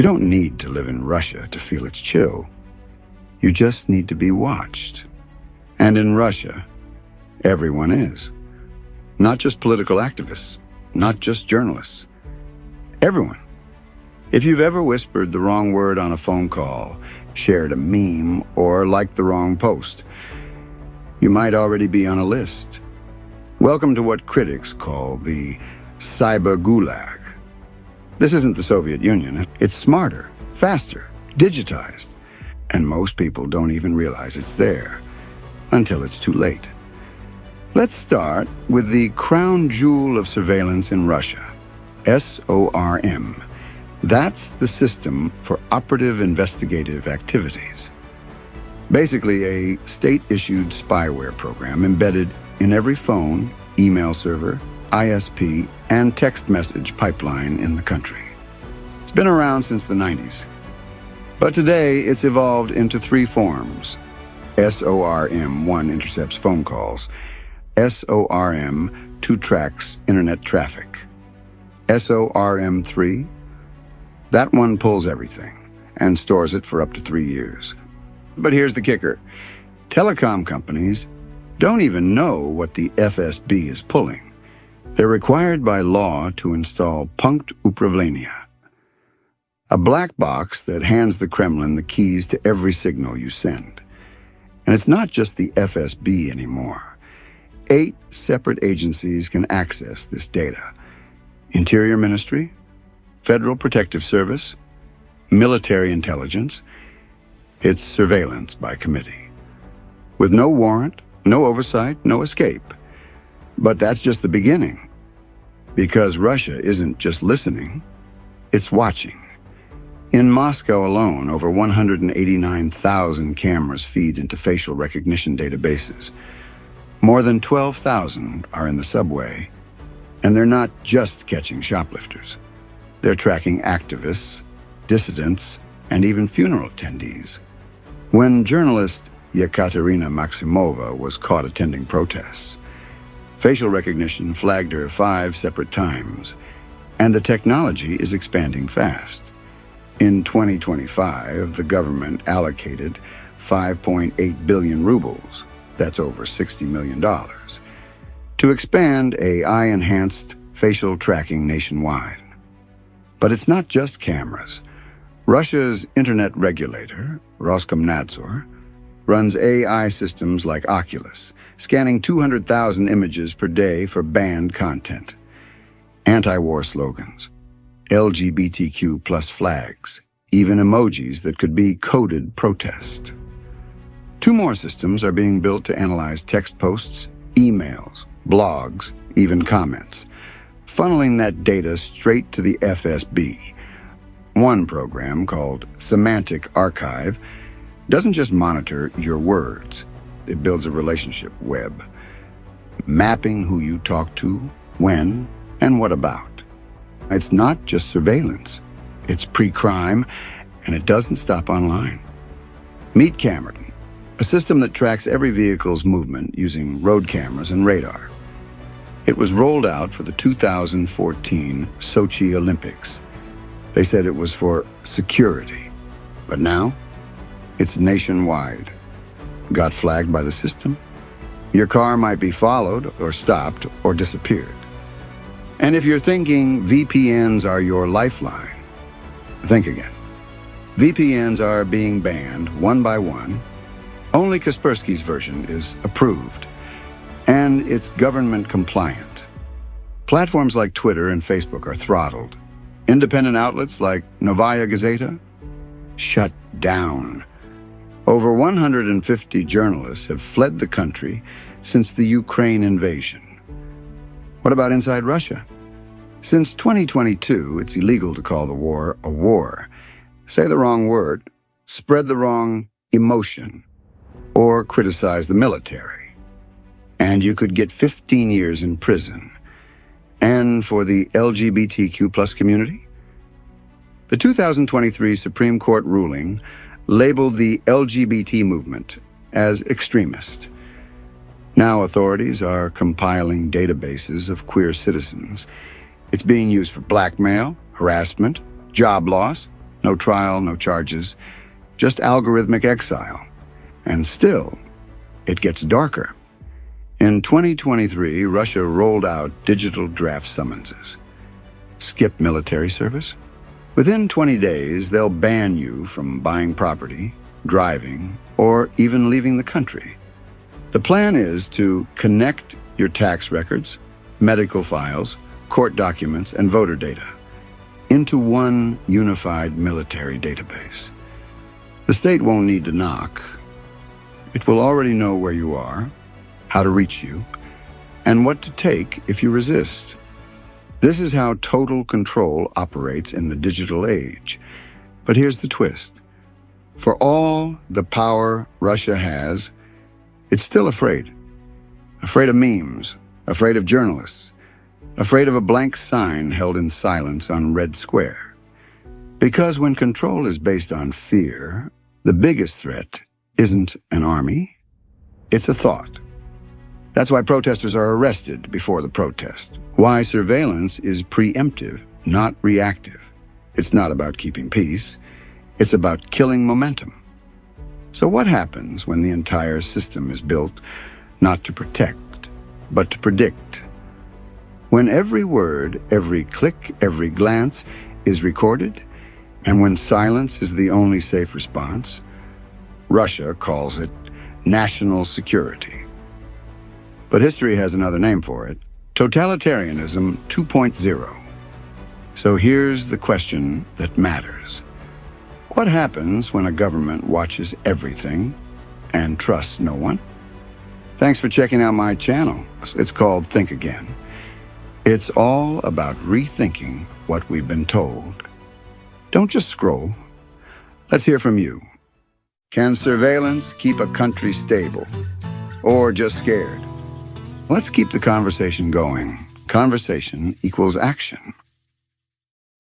You don't need to live in Russia to feel its chill. You just need to be watched. And in Russia, everyone is. Not just political activists, not just journalists. Everyone. If you've ever whispered the wrong word on a phone call, shared a meme, or liked the wrong post, you might already be on a list. Welcome to what critics call the cyber gulag. This isn't the Soviet Union. It's smarter, faster, digitized. And most people don't even realize it's there until it's too late. Let's start with the crown jewel of surveillance in Russia, SORM. That's the System for Operative Investigative Activities. Basically a state-issued spyware program embedded in every phone, email server, ISP, and text message pipeline in the country. It's been around since the 90s. But today, it's evolved into three forms. SORM-1 intercepts phone calls. SORM-2 tracks internet traffic. SORM-3, that one pulls everything and stores it for up to 3 years. But here's the kicker. Telecom companies don't even know what the FSB is pulling. They're required by law to install Punkt Upravlenia, a black box that hands the Kremlin the keys to every signal you send. And it's not just the FSB anymore. 8 separate agencies can access this data. Interior Ministry, Federal Protective Service, Military Intelligence. It's surveillance by committee. With no warrant, no oversight, no escape. But that's just the beginning. Because Russia isn't just listening, it's watching. In Moscow alone, over 189,000 cameras feed into facial recognition databases. More than 12,000 are in the subway. And they're not just catching shoplifters. They're tracking activists, dissidents, and even funeral attendees. When journalist Yekaterina Maximova was caught attending protests, facial recognition flagged her 5 separate times, and the technology is expanding fast. In 2025, the government allocated 5.8 billion rubles, that's over $60 million, to expand AI-enhanced facial tracking nationwide. But it's not just cameras. Russia's internet regulator, Roskomnadzor, runs AI systems like Oculus, scanning 200,000 images per day for banned content. Anti-war slogans, LGBTQ plus flags, even emojis that could be coded protest. 2 more systems are being built to analyze text posts, emails, blogs, even comments, funneling that data straight to the FSB. One program, called Semantic Archive, doesn't just monitor your words. It builds a relationship web, mapping who you talk to, when, and what about. It's not just surveillance. It's pre-crime, and it doesn't stop online. Meet Cameron, a system that tracks every vehicle's movement using road cameras and radar. It was rolled out for the 2014 Sochi Olympics. They said it was for security, but now it's nationwide. Got flagged by the system? Your car might be followed or stopped or disappeared. And if you're thinking VPNs are your lifeline, think again. VPNs are being banned one by one. Only Kaspersky's version is approved, and it's government compliant. Platforms like Twitter and Facebook are throttled. Independent outlets like Novaya Gazeta, shut down. Over 150 journalists have fled the country since the Ukraine invasion. What about inside Russia? Since 2022, it's illegal to call the war a war, say the wrong word, spread the wrong emotion, or criticize the military. And you could get 15 years in prison. And for the LGBTQ plus community? The 2023 Supreme Court ruling labeled the LGBT movement as extremist. Now authorities are compiling databases of queer citizens. It's being used for blackmail, harassment, job loss, No trial, no charges, just algorithmic exile. And still, it gets darker. In 2023, Russia rolled out digital draft summonses. Skip military service? Within 20 days, they'll ban you from buying property, driving, or even leaving the country. The plan is to connect your tax records, medical files, court documents, and voter data into one unified military database. The state won't need to knock. It will already know where you are, how to reach you, and what to take if you resist. This is how total control operates in the digital age. But here's the twist. For all the power Russia has, it's still afraid. Afraid of memes, afraid of journalists, afraid of a blank sign held in silence on Red Square. Because when control is based on fear, the biggest threat isn't an army, it's a thought. That's why protesters are arrested before the protest. Why surveillance is preemptive, not reactive. It's not about keeping peace. It's about killing momentum. So what happens when the entire system is built not to protect, but to predict? When every word, every click, every glance is recorded, and when silence is the only safe response, Russia calls it national security. But history has another name for it, totalitarianism 2.0. So here's the question that matters. What happens when a government watches everything and trusts no one? Thanks for checking out my channel. It's called Think Again. It's all about rethinking what we've been told. Don't just scroll. Let's hear from you. Can surveillance keep a country stable or just scared? Let's keep the conversation going. Conversation equals action.